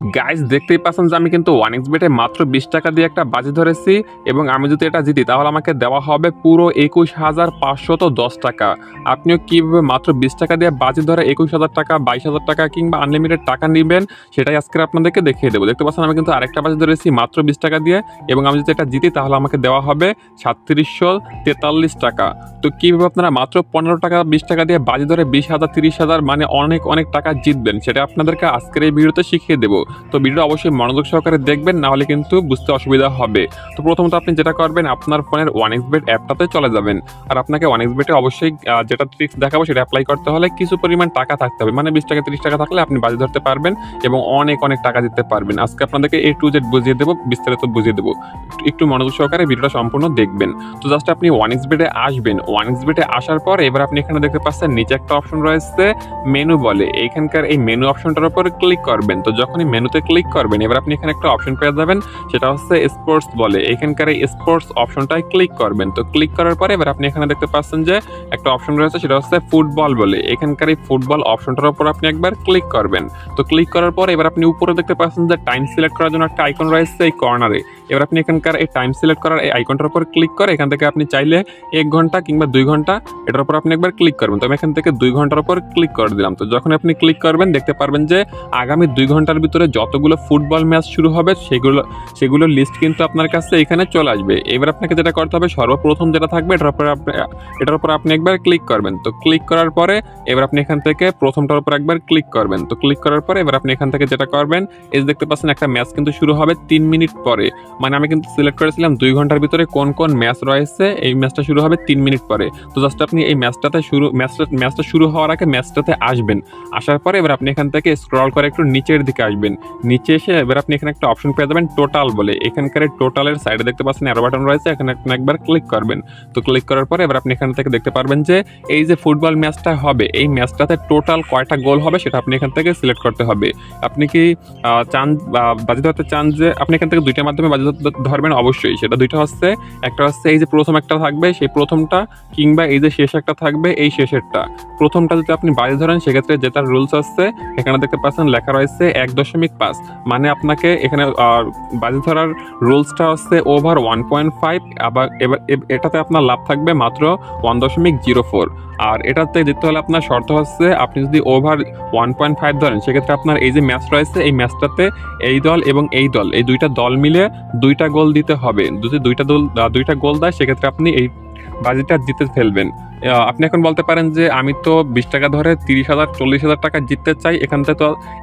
Guys দেখতেই পাচ্ছেন যে আমি কিন্তু 1xBet-এ মাত্র 20 টাকা দিয়ে একটা বাজি ধরেছি এবং আমি যদি এটা জিতি তাহলে আমাকে দেওয়া হবে পুরো 21,510 টাকা। আপনিও কিভাবে মাত্র 20 টাকা দিয়ে বাজি ধরে 21,000 টাকা, 22,000 টাকা কিংবা আনলিমিটেড টাকা নিবেন সেটাই আজকে আপনাদেরকে দেখিয়ে দেবো। দেখতে পাচ্ছেন আমি কিন্তু আরেকটা বাজি ধরেছি মাত্র 20 টাকা দিয়ে এবং আমি যদি এটা জিতি তাহলে আমাকে দেওয়া হবে 3743 টাকা। তো কিভাবে আপনারা মাত্র 15 টাকা 20 টাকা দিয়ে বাজি ধরে 20,000 30,000 মানে অনেক অনেক টাকা জিতবেন সেটা আপনাদেরকে আজকের এই ভিডিওতে শিখিয়ে দেবো। তো ভিডিওটা অবশ্যই মনোযোগ সহকারে দেখবেন, না হলে কিন্তু বুঝতে অসুবিধা হবে। তো প্রথমত আপনি যেটা করবেন আপনার ফোনের 1xBet অ্যাপটাতে চলে যাবেন। আর আপনাকে 1xBet-এ অবশ্যই যেটা ট্রিক্স দেখাবো সেটা অ্যাপ্লাই করতে হলে কিছু পরিমাণ টাকা থাকতে হবে, মানে 20 টাকা 30 টাকা থাকলে আপনি বাজি ধরতে পারবেন এবং অনেক অনেক টাকা জিততে পারবেন। আজকে আপনাদেরকে A to Z বুঝিয়ে দেবো, বিস্তারিত বুঝিয়ে দেবো। একটু মনোযোগ সহকারে ভিডিওটা সম্পূর্ণ দেখবেন। তো জাস্ট আপনি 1xBet-এ আসবেন। 1xBet-এ আসার পর এবার আপনি এখানে দেখতে পাচ্ছেন নিচে একটা অপশন রয়েছে মেনু বলে, এইখানকার এই মেনু অপশনটার উপর ক্লিক করবেন। তো যখনই মেনুতে ক্লিক করবেন এবার আপনি এখানে একটা অপশন পেয়ে যাবেন, সেটা হচ্ছে স্পোর্টস বলে। এখানকার এই স্পোর্টস অপশনটায় ক্লিক করবেন। তো ক্লিক করার পরে এবার আপনি এখানে দেখতে পাচ্ছেন যে একটা অপশন রয়েছে, সেটা হচ্ছে ফুটবল বলে। এখানকার এই ফুটবল অপশনটার উপর আপনি একবার ক্লিক করবেন। তো ক্লিক করার পর এবার আপনি উপরে দেখতে পাচ্ছেন যে টাইম সিলেক্ট করার জন্য একটা আইকন রয়েছে এই কর্নারে। এবার আপনি এখানকার এই টাইম সিলেক্ট করার এই আইকনটার উপর ক্লিক করে এখান থেকে আপনি চাইলে 1 ঘন্টা কিংবা 2 ঘন্টা এটার উপর আপনি একবার ক্লিক করবেন। তো আমি এখান থেকে 2 ঘন্টার উপর ক্লিক করে দিলাম। তো যখন আপনি ক্লিক করবেন দেখতে পারবেন যে আগামী 2 ঘন্টার ভিতরে যতগুলো ফুটবল ম্যাচ শুরু হবে সেগুলোর লিস্ট কিন্তু আপনার কাছে এখানে চলে আসবে। এবার আপনাকে যেটা করতে হবে, সর্বপ্রথম যেটা থাকবে এটার উপর আপনি একবার ক্লিক করবেন। তো ক্লিক করার পরে এবার আপনি এখান থেকে প্রথমটার উপর একবার ক্লিক করবেন। তো ক্লিক করার পরে এবার আপনি এখান থেকে যেটা করবেন, এই যে দেখতে পাচ্ছেন একটা ম্যাচ কিন্তু শুরু হবে 3 মিনিট পরে। মানে আমি কিন্তু সিলেক্ট করেছিলাম 2 ঘন্টার ভিতরে কোন কোন ম্যাচ রয়েছে, এই ম্যাচটা শুরু হবে 3 মিনিট পরে। তো জাস্ট আপনি এই ম্যাচটা শুরু হওয়ার আগে ম্যাচটাতে আসবেন। আসার পরে এবার আপনি এখান থেকে স্ক্রল করে একটু নিচের দিকে আসবেন। নিচে এসে এবার আপনি এখানে একটা অপশন পেয়ে যাবেন টোটাল বলে। এখানকার টোটালের সাইডে দেখতে পাচ্ছেন অ্যারো বাটন রয়েছে, এখানে আপনি একবার ক্লিক করবেন। তো ক্লিক করার পরে এবার আপনি এখান থেকে দেখতে পারবেন যে এই যে ফুটবল ম্যাচটা হবে এই ম্যাচটাতে টোটাল কয়টা গোল হবে সেটা আপনি এখান থেকে সিলেক্ট করতে হবে। আপনি কি চান বাজি ধরতে চান যে আপনি এখান থেকে দুইটার মাধ্যমে বাজি ধরবেন অবশ্যই। সেটা দুইটা হচ্ছে, একটা হচ্ছে এই যে প্রথম একটা থাকবে সেই প্রথমটা, কিংবা এই যে শেষ একটা থাকবে এই শেষেরটা। প্রথমটা যদি আপনি বাজি ধরেন সেক্ষেত্রে যেটার রুলস আছে এখানে দেখতে পাচ্ছেন লেখা রয়েছে 1.5, মানে আপনাকে এখানে বাজি ধরার রুলসটা হচ্ছে ওভার 1.5। আবার এবার এটাতে আপনার লাভ থাকবে মাত্র 1.04। আর এটাতে জিততে হলে আপনার শর্ত হচ্ছে আপনি যদি ওভার 1.5 ধরেন সেক্ষেত্রে আপনার এই যে ম্যাচ রয়েছে এই ম্যাচটাতে এই দল এবং এই দল, এই দুইটা দল মিলে 2টা গোল দিতে হবে। যদি দুইটা গোল দেয় সেক্ষেত্রে আপনি এই বাজিটা জিতে ফেলবেন। আপনি এখন বলতে পারেন যে আমি তো 20 টাকা ধরে 30,000 40,000 টাকা জিততে চাই,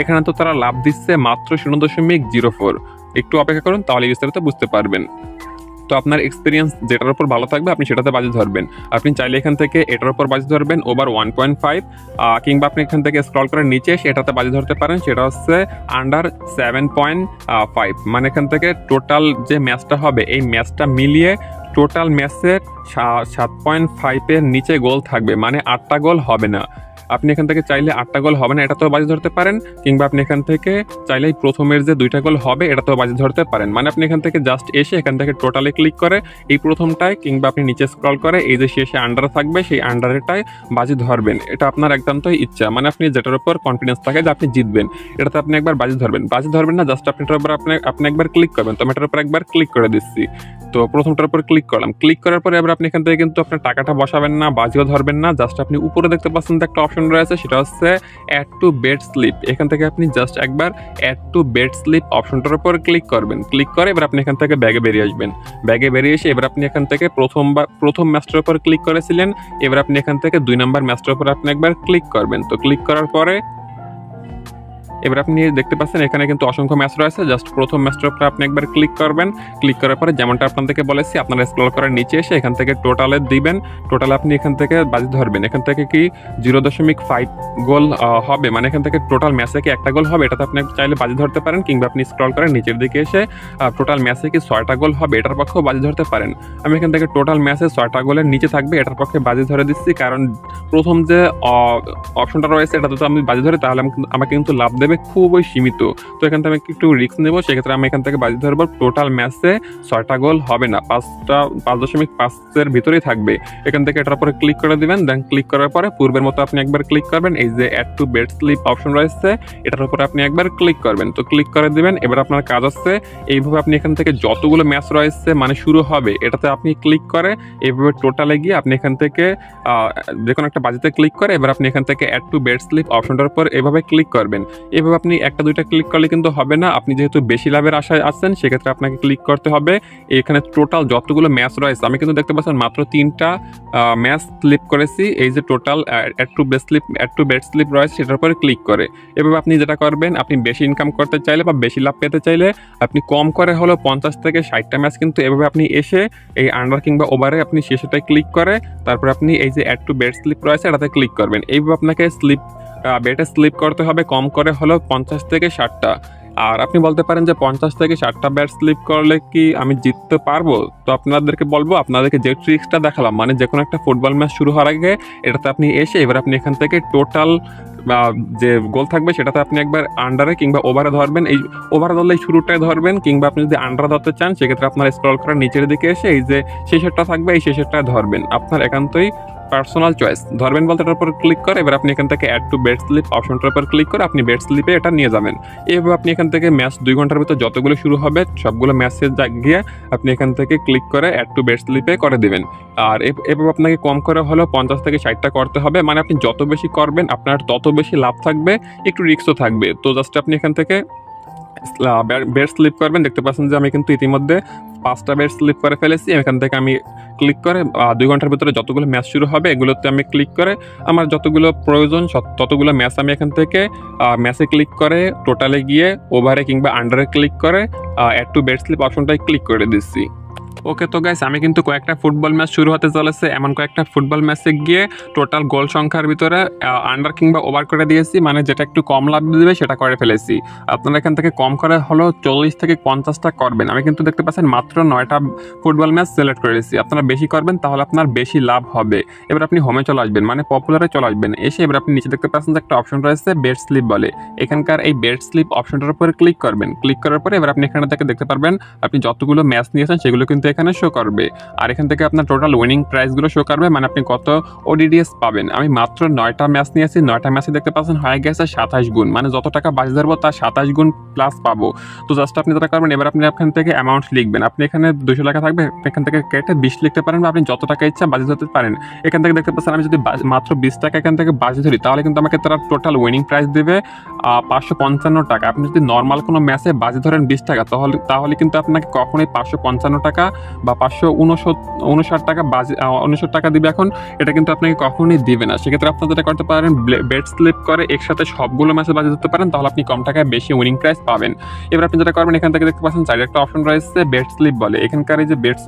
এখানে তো তারা লাভ দিচ্ছে মাত্র 0.04। একটু অপেক্ষা করুন তাহলে বিস্তারিত বুঝতে পারবেন। তো আপনার এক্সপিরিয়েন্স যেটার উপর ভালো থাকবে আপনি সেটাতে বাজি ধরবেন। আপনি চাইলে এখান থেকে এটার উপর বাজি ধরবেন ওভার 1.5, কিংবা আপনি এখান থেকে স্ক্রল করে নিচে এসে এটাতে বাজি ধরতে পারেন, সেটা হচ্ছে আন্ডার 7.5। মানে এখান থেকে টোটাল যে ম্যাচটা হবে এই ম্যাচটা মিলিয়ে টোটাল ম্যাচের 7.5-এর নিচে গোল থাকবে, মানে 8টা গোল হবে না। আপনি এখান থেকে চাইলে 8টা গোল হবে না এটাতেও বাজি ধরতে পারেন, কিংবা আপনি এখান থেকে চাইলে প্রথমের যে 2টা গোল হবে এটাতেও বাজি ধরতে পারেন। মানে আপনি এখান থেকে জাস্ট এসে এখান থেকে টোটালে ক্লিক করে এই প্রথমটায়, কিংবা আপনি নিচে স্ক্রল করে এই যে শেষে আন্ডার থাকবে সেই আন্ডারেটায় বাজি ধরবেন। এটা আপনার একদমই ইচ্ছা, মানে আপনি যেটার উপর কনফিডেন্স থাকে যে আপনি জিতবেন এটাতে আপনি একবার বাজি ধরবেন না, জাস্ট আপনি এটার উপর আপনি একবার ক্লিক করবেন। তো আমি এটার উপর একবার ক্লিক করে দিচ্ছি। তো প্রথমটার উপর ক্লিক করলাম। ক্লিক করার পরে এবার আপনি এখান থেকে কিন্তু আপনার টাকাটা বসাবেন না, বাজিও ধরবেন না। জাস্ট আপনি উপরে দেখতে পাচ্ছেন একটা অপশন রয়েছে, সেটা হচ্ছে অ্যাড টু বেট স্লিপ। এখান থেকে আপনি জাস্ট একবার অ্যাড টু বেট স্লিপ অপশনটার উপর ক্লিক করবেন। ক্লিক করে এবার আপনি এখান থেকে ব্যাগে বেরিয়ে আসবেন। ব্যাগে বেরিয়ে এসে এবার আপনি এখান থেকে প্রথম ম্যাচটার উপর ক্লিক করেছিলেন, এবার আপনি এখান থেকে 2 নম্বর ম্যাচটার উপর আপনি একবার ক্লিক করবেন। তো ক্লিক করার পরে এবার আপনি দেখতে পাচ্ছেন এখানে কিন্তু অসংখ্য ম্যাচ রয়েছে। জাস্ট প্রথম ম্যাচটার উপরে আপনি একবার ক্লিক করবেন। ক্লিক করার পরে যেমনটা আপনাদেরকে বলেছি আপনারা স্ক্রল করার নিচে এসে এখান থেকে টোটালে দিবেন। টোটালে আপনি এখান থেকে বাজি ধরবেন। এখান থেকে কি 0.5 গোল হবে, মানে এখান থেকে টোটাল ম্যাচে কি 1টা গোল হবে এটাতে আপনি চাইলে বাজি ধরতে পারেন, কিংবা আপনি স্ক্রল করেন নিচের দিকে এসে টোটাল ম্যাচে কি 6টা গোল হবে এটার পক্ষেও বাজি ধরতে পারেন। আমি এখান থেকে টোটাল ম্যাচে 6টা গোলের নিচে থাকবে এটার পক্ষে বাজি ধরে দিচ্ছি, কারণ প্রথম যে অপশনটা রয়েছে এটাতে তো আমি বাজি ধরে তাহলে আমাকে কিন্তু লাভ দেবে দেবে খুবই সীমিত। তো এখান থেকে আমি একটু রিস্ক নেবো, সেক্ষেত্রে আমি এখান থেকে বাজি ধরবো টোটাল ম্যাচে 6টা গোল হবে না, 5.5-এর ভিতরেই থাকবে। এখান থেকে এটার উপরে ক্লিক করে দিবেন। দেন ক্লিক করার পরে পূর্বের মতো আপনি একবার ক্লিক করবেন, এই যে add to bet slip option রয়েছে এটার উপরে আপনি একবার ক্লিক করবেন। তো ক্লিক করে দিবেন। এবার আপনার কাজ হচ্ছে এইভাবে আপনি এখান থেকে যতগুলো ম্যাচ রয়েছে মানে শুরু হবে এটাতে আপনি ক্লিক করে এইভাবে টোটালে গিয়ে আপনি এখান থেকে যে কোনো একটা বাজিতে ক্লিক করে এবার আপনি এখান থেকে অ্যাড টু বেট স্লিপ অপশনটার উপর এভাবে ক্লিক করবেন। এভাবে আপনি একটা দুইটা ক্লিক করলে কিন্তু হবে না, আপনি যেহেতু বেশি লাভের আশায় আছেন সেক্ষেত্রে আপনাকে ক্লিক করতে হবে। এখানে টোটাল যতগুলো ম্যাচ রয়েছে আমি কিন্তু দেখতে পাচ্ছেন মাত্র 3টা ম্যাচ স্লিপ করেছি। এই যে total add to bet slip রয়েছে সেটার উপরে ক্লিক করে এভাবে আপনি যেটা করবেন, আপনি বেশি ইনকাম করতে চাইলে বা বেশি লাভ পেতে চাইলে আপনি কম করে হলো 50 থেকে 60টা ম্যাচ কিন্তু এভাবে আপনি এসে এই আন্ডার কিংবা ওভারে আপনি শেষেটায় ক্লিক করে তারপর আপনি এই যে অ্যাড টু বেট স্লিপ রয়েছে এটাতে ক্লিক করবেন। এইভাবে আপনাকে বেটে স্লিপ করতে হবে কম করে হলো 50 থেকে 60টা। আর আপনি বলতে পারেন যে 50 থেকে 60টা ব্যাট স্লিপ করলে কি আমি জিততে পারবো? তো আপনাদেরকে বলবো, আপনাদেরকে যে ট্রিক্সটা দেখালাম মানে যে কোনো একটা ফুটবল ম্যাচ শুরু হওয়ার আগে এটাতে আপনি এসে এবার আপনি এখান থেকে টোটাল যে গোল থাকবে সেটাতে আপনি একবার আন্ডারে কিংবা ওভারে ধরবেন। এই ওভারে ধরলে এই শুরুটায় ধরবেন, কিংবা আপনি যদি আন্ডারে ধরতে চান সেক্ষেত্রে আপনার স্ক্রল করার নিচের দিকে এসে এই যে শেষেরটা থাকবে এই শেষেরটায় ধরবেন। আপনার একান্তই পার্সোনাল চয়েস। ধরবেন বলতে এটার উপর ক্লিক করে এবার আপনি এখান থেকে অ্যাড টু বেট স্লিপ অপশনটার উপর ক্লিক করে আপনি বেট স্লিপে এটা নিয়ে যাবেন। এইভাবে আপনি এখান থেকে ম্যাচ 2 ঘন্টার ভিতর যতগুলো শুরু হবে সবগুলো ম্যাচে গিয়ে আপনি এখান থেকে ক্লিক করে অ্যাড টু বেট স্লিপে করে দিবেন। আর এভাবে আপনাকে কম করে হলো 50 থেকে 60টা করতে হবে, মানে আপনি যত বেশি করবেন আপনার তত বেশি লাভ থাকবে, একটু রিস্কও থাকবে। তো জাস্ট আপনি এখান থেকে বেট স্লিপ করবেন। দেখতে পাচ্ছেন যে আমি কিন্তু ইতিমধ্যে 5টা বেট স্লিপ করে ফেলেছি। এখান থেকে আমি ক্লিক করে 2 ঘন্টার ভিতরে যতগুলো ম্যাচ শুরু হবে এগুলোতে আমি ক্লিক করে আমার যতগুলো প্রয়োজন ততগুলো ম্যাচ আমি এখান থেকে ম্যাচে ক্লিক করে টোটালে গিয়ে ওভারে কিংবা আন্ডারে ক্লিক করে অ্যাড টু বেট স্লিপ অপশনটাই ক্লিক করে দিচ্ছি। ওকে, তো গাইস আমি কিন্তু কয়েকটা ফুটবল ম্যাচ শুরু হতে চলেছে, এমন কয়েকটা ফুটবল ম্যাচে গিয়ে টোটাল গোল সংখ্যার ভিতরে আন্ডার কিংবা ওভার করে দিয়েছি, মানে যেটা একটু কম লাভ দেবে সেটা করে ফেলেছি। আপনারা এখান থেকে কম করে হলো 40 থেকে 50টা করবেন। আমি কিন্তু দেখতে পাচ্ছেন মাত্র 9টা ফুটবল ম্যাচ সিলেক্ট করেছি। আপনারা বেশি করবেন তাহলে আপনার বেশি লাভ হবে। এবার আপনি হোমে চলে আসবেন, মানে পপুলারে চলে আসবেন। এসে এবার আপনি নিচে দেখতে পাচ্ছেন যে একটা অপশন রয়েছে বেট স্লিপ বলে, এখানকার এই বেট স্লিপ অপশনটার উপরে ক্লিক করবেন। ক্লিক করার পরে এবার আপনি এখানে থেকে দেখতে পারবেন আপনি যতগুলো ম্যাচ নিয়েছেন সেগুলো কিন্তু এখানে শো করবে। আর এখান থেকে আপনার টোটাল উইনিং প্রাইসগুলো শো করবে, মানে আপনি কত ওডিডিএস পাবেন। আমি মাত্র 9টা ম্যাচ নিয়েছি, 9টা ম্যাচে দেখতে পাচ্ছেন হয়ে গেছে 27 গুণ, মানে যত টাকা বাজি ধরবো তার 27 গুণ প্লাস পাবো। তো জাস্ট আপনি যেটা করবেন এবার আপনি এখান থেকে অ্যামাউন্ট লিখবেন। আপনি এখানে 200 টাকা থাকবে, এখান থেকে কেটে 20 লিখতে পারেন বা আপনি যত টাকা ইচ্ছা বাজি ধরতে পারেন। এখান থেকে দেখতে পাচ্ছেন আমি যদি মাত্র 20 টাকা এখান থেকে বাজি ধরি তাহলে কিন্তু আমাকে তারা টোটাল উইনিং প্রাইস দেবে 555 টাকা। আপনি যদি নর্মাল কোনো ম্যাচে বাজি ধরেন 20 টাকা তাহলে কিন্তু আপনাকে কখনোই 555 টাকা বা 559 টাকা 59 টাকা দিবে এখন, এটা কিন্তু আপনাকে কখনোই দিবে না। সেক্ষেত্রে আপনারা যেটা করতে পারেন বেট স্লিপ করে একসাথে সবগুলো ম্যাচে বাজি ধরতে পারেন, তাহলে আপনি কম টাকায় বেশি উইনিং প্রাইস পাবেন। এবার আপনি যেটা করবেন এখান থেকে দেখতে পাচ্ছেন সাইডে একটা অপশন রয়েছে বেট স্লিপ বলে, এখানকার এই যে বেটস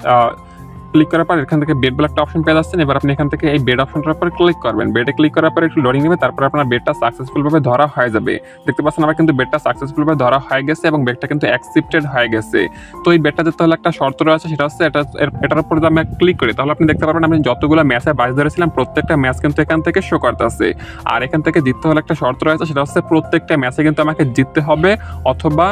ক্লিক করার পর এখান থেকে বেড বলে একটা অপশন পেয়ে যাচ্ছেন। এবার আপনি এখান থেকে এই বেড অপশনটার উপর ক্লিক করবেন। বেডে ক্লিক করার পর একটু লোডিং নেবে, তারপর আপনার বেডটা সাকসেসফুলভাবে ধরা হয়ে যাবে। দেখতে পাচ্ছেন আমার কিন্তু বেডটা সাকসেসফুলভাবে ধরা হয়ে গেছে এবং বেডটা কিন্তু অ্যাকসেপ্টেড হয়ে গেছে। তো এই বেডটা যেতে হলে একটা শর্ত রয়েছে, সেটা হচ্ছে এটার উপর যদি আমি ক্লিক করি তাহলে আপনি দেখতে পারবেন আপনি যতগুলো ম্যাচে বাজি ধরেছিলাম প্রত্যেকটা ম্যাচ কিন্তু এখান থেকে শো করতেছে। আর এখান থেকে জিততে হলে একটা শর্ত রয়েছে, সেটা হচ্ছে প্রত্যেকটা ম্যাচে কিন্তু আমাকে জিততে হবে অথবা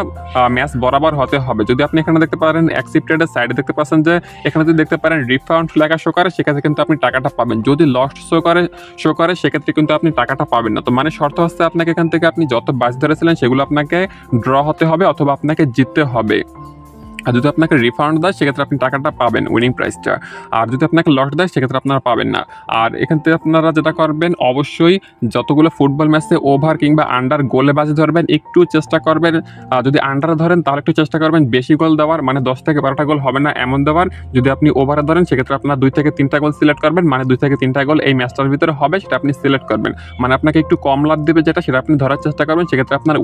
ম্যাচ বরাবর হতে হবে। যদি আপনি এখানে দেখতে পারেন অ্যাকসেপ্টেডের সাইডে দেখতে পাচ্ছেন যে এখানে যদি দেখতে পারেন রিফান্ড লেখা শো করে, সেক্ষেত্রে কিন্তু আপনি টাকাটা পাবেন। যদি লস্ট শো করে সেক্ষেত্রে কিন্তু আপনি টাকাটা পাবেন না। তো মানে শর্ত হচ্ছে আপনাকে এখান থেকে আপনি যত বাজি ধরেছিলেন সেগুলো আপনাকে ড্র হতে হবে অথবা আপনাকে জিততে হবে। আর যদি আপনাকে রিফান্ড দেয় সেক্ষেত্রে আপনি টাকাটা পাবেন উইনিং প্রাইসটা, আর যদি আপনাকে লস দেয় সেক্ষেত্রে আপনারা পাবেন না। আর এখান থেকে আপনারা যেটা করবেন অবশ্যই যতগুলো ফুটবল ম্যাচে ওভার কিংবা আন্ডার গোলে বাজি ধরবেন একটু চেষ্টা করবেন, যদি আন্ডারে ধরেন তাহলে একটু চেষ্টা করবেন বেশি গোল দেওয়ার, মানে 10 থেকে 12টা গোল হবে না এমন দেওয়ার। যদি আপনি ওভারে ধরেন সেক্ষেত্রে আপনার 2 থেকে 3টা গোল সিলেক্ট করবেন, মানে 2 থেকে 3টা গোল এই ম্যাচটার ভিতরে হবে সেটা আপনি সিলেক্ট করবেন। মানে আপনাকে একটু কম লাভ দেবে যেটা সেটা আপনি ধরার চেষ্টা করবেন, সেক্ষেত্রে আপনার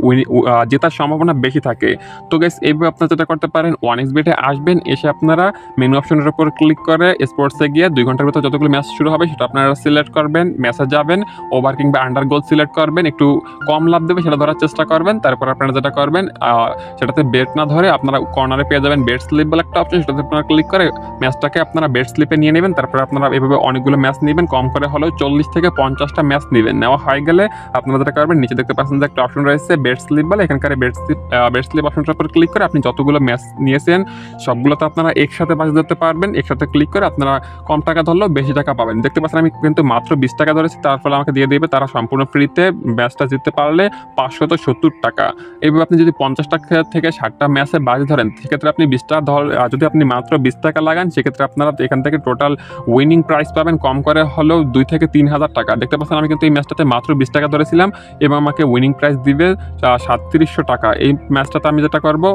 জেতার সম্ভাবনা বেশি থাকে। তো গাইস এইভাবে আপনারা যেটা করতে পারেন ওয়ানএক্সবেটে আসবেন, এসে আপনারা মেনু অপশনের উপর ক্লিক করে স্পোর্টসে গিয়ে 2 ঘন্টার ভিতর যতগুলো ম্যাচ শুরু হবে সেটা আপনারা সিলেক্ট করবেন। ম্যাচে যাবেন, ওভার কিংবা আন্ডার গোল সিলেক্ট করবেন, একটু কম লাভ দেবে সেটা ধরার চেষ্টা করবেন। তারপর আপনারা যেটা করবেন সেটাতে বেট না ধরে আপনারা কর্নারে পেয়ে যাবেন বেট স্লিপ বলে একটা অপশন, সেটাতে আপনারা ক্লিক করে ম্যাচটাকে আপনারা বেট স্লিপে নিয়ে নেবেন। তারপর আপনারা এভাবে অনেকগুলো ম্যাচ নেবেন, কম করে হলেও 40 থেকে 50টা ম্যাচ নেবেন। নেওয়া হয়ে গেলে আপনারা যেটা করবেন, নিচে দেখতে পাচ্ছেন যে একটা অপশন রয়েছে বেট স্লিপ বলে, এখানকার বেট স্লিপ অপশনটার উপর ক্লিক করে আপনি যতগুলো ম্যাচ নিয়েছেন সবগুলোতে আপনারা একসাথে বাজি ধরতে পারবেন। একসাথে ক্লিক করে আপনারা কম টাকা ধরলেও বেশি টাকা পাবেন। দেখতে পাচ্ছেন আমি কিন্তু মাত্র 20 টাকা ধরেছি, তার ফলে আমাকে দিয়ে দেবে তারা সম্পূর্ণ ফ্রিতে। ম্যাচটা জিততে পারলে 570 টাকা। এইভাবে আপনি যদি 50 টাকা থেকে 60টা ম্যাচে বাজি ধরেন, সেক্ষেত্রে আপনি 20টা যদি আপনি মাত্র 20 টাকা লাগান, সেক্ষেত্রে আপনারা এখান থেকে টোটাল উইনিং প্রাইস পাবেন কম করে হলেও 2 থেকে 3,000 টাকা। দেখতে পাচ্ছেন আমি কিন্তু এই ম্যাচটাতে মাত্র 20 টাকা ধরেছিলাম এবং আমাকে উইনিং প্রাইস দিবে 3700 টাকা। এই ম্যাচটাতে আমি যেটা করবো,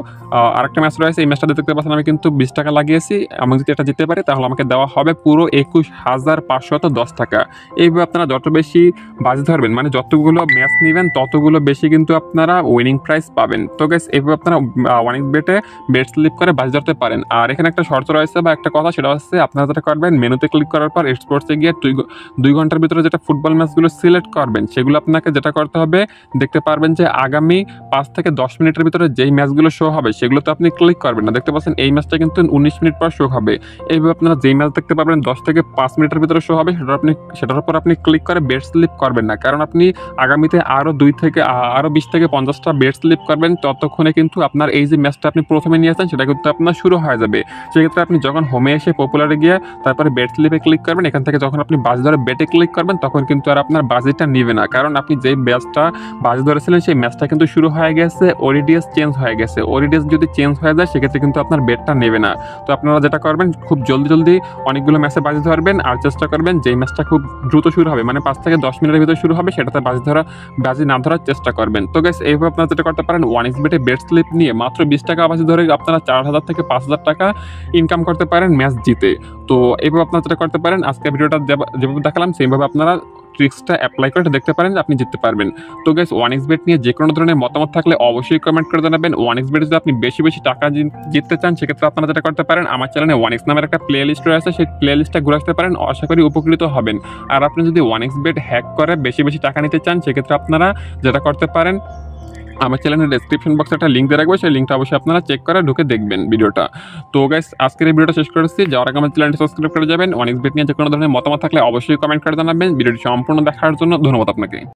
আরেকটা ম্যাচ রয়েছে, এই ম্যাচটা দেখতে পাচ্ছেন আমি কিন্তু 20 টাকা লাগিয়েছি। আমি যদি এটা জিততে পারি তাহলে আমাকে দেওয়া হবে পুরো 21,510 টাকা। এইভাবে আপনারা যত বেশি বাজি ধরবেন, মানে যতগুলো ম্যাচ নেবেন ততগুলো বেশি কিন্তু আপনারা উইনিং প্রাইস পাবেন। তো গাইস এইভাবে আপনারা ওয়ানএক্সবেটে বেট স্লিপ করে বাজি ধরতে পারেন। আর এখানে একটা শর্ত রয়েছে বা একটা কথা, সেটা হচ্ছে আপনারা যেটা করবেন, মেনুতে ক্লিক করার পর স্পোর্টসে গিয়ে 2 ঘন্টার ভিতরে যেটা ফুটবল ম্যাচগুলো সিলেক্ট করবেন, সেগুলো আপনাকে যেটা করতে হবে, দেখতে পারবেন যে আগামী 5 থেকে 10 মিনিটের ভিতরে যেই ম্যাচগুলো শো হবে সেগুলোতে আপনি ক্লিক করবেন না। দেখতে পাচ্ছেন এই ম্যাচটা কিন্তু 19 মিনিট পর শো হবে। এইভাবে আপনারা যেই ম্যাচ দেখতে পারবেন 10 থেকে 5 মিনিটের ভিতরে শো হবে সেটার উপর আপনি ক্লিক করে বেট স্লিপ করবেন না, কারণ আপনি আগামীতে আরও 20 থেকে 50টা বেট স্লিপ করবেন, ততক্ষণে কিন্তু আপনার এই যে ম্যাচটা আপনি প্রথমে নিয়েছেন সেটা কিন্তু আপনার শুরু হয়ে যাবে। সেক্ষেত্রে আপনি যখন হোমে এসে পপুলারে গিয়ে তারপরে বেট স্লিপে ক্লিক করবেন, এখান থেকে যখন আপনি বাজি ধরে বেটে ক্লিক করবেন তখন কিন্তু আর আপনার বাজিটা নিবে না, কারণ আপনি যেই ম্যাচটা বাজি ধরেছিলেন সেই ম্যাচটা কিন্তু শুরু হয়ে গেছে, ওডিডিএস চেঞ্জ হয়ে গেছে। ওডিডিএস যদি চেঞ্জ হয়ে যায় সেক্ষেত্রে কিন্তু আপনার বেটটা নেবে না। তো আপনারা যেটা করবেন, খুব জলদি অনেকগুলো ম্যাচে বাজি ধরবেন আর চেষ্টা করবেন যেই ম্যাচটা খুব দ্রুত শুরু হবে, মানে 5 থেকে 10 মিনিটের ভিতরে শুরু হবে, সেটাতে বাজি না ধরার চেষ্টা করবেন। তো গাইস এইভাবে আপনারা যেটা করতে পারেন, ওয়ানএক্সবেটে বেট স্লিপ নিয়ে মাত্র 20 টাকা বাজি ধরে আপনারা 4,000 থেকে 5,000 টাকা ইনকাম করতে পারেন ম্যাচ জিতে। তো এইভাবে আপনারা যেটা করতে পারেন, আজকে ভিডিওটা যেভাবে দেখালাম সেইভাবে আপনারা ট্রিক্সটা অ্যাপ্লাই করে দেখতে পারেন, আপনি জিততে পারবেন। তো গাইস ওয়ানএক্সবেট নিয়ে যে কোনো ধরনের মতামত থাকলে অবশ্যই কমেন্ট করে জানাবেন। ওয়ানএক্সবেট যদি আপনি বেশি টাকা জিততে চান, সেক্ষেত্রে আপনারা যেটা করতে পারেন, আমার চ্যানেলে ওয়ানএক্স নামের একটা প্লে লিস্ট রয়েছে, সেই প্লে লিস্টটা ঘুরে আসতে পারেন, আশা করি উপকৃত হবেন। আর আপনি যদি ওয়ানএক্সবেট হ্যাক করে বেশি টাকা নিতে চান, সেক্ষেত্রে আপনারা যেটা করতে পারেন, আমার চ্যানেলের ডেসক্রিপশন বক্সে একটা লিঙ্ক দিয়ে রাখবো, সেই লিঙ্কটা অবশ্যই আপনারা চেক করে ঢুকে দেখবেন ভিডিওটা। তো গাইস আজকের এই ভিডিওটা শেষ করেছি, যাওয়ার আগে আমার চ্যানেলটি সাবস্ক্রাইব করে যাবেন। ওয়ানএক্সবেট নিয়ে যে কোনো ধরনের মতামত থাকলে অবশ্যই কমেন্ট করে জানাবেন। ভিডিওটি সম্পূর্ণ দেখার জন্য ধন্যবাদ আপনাকে।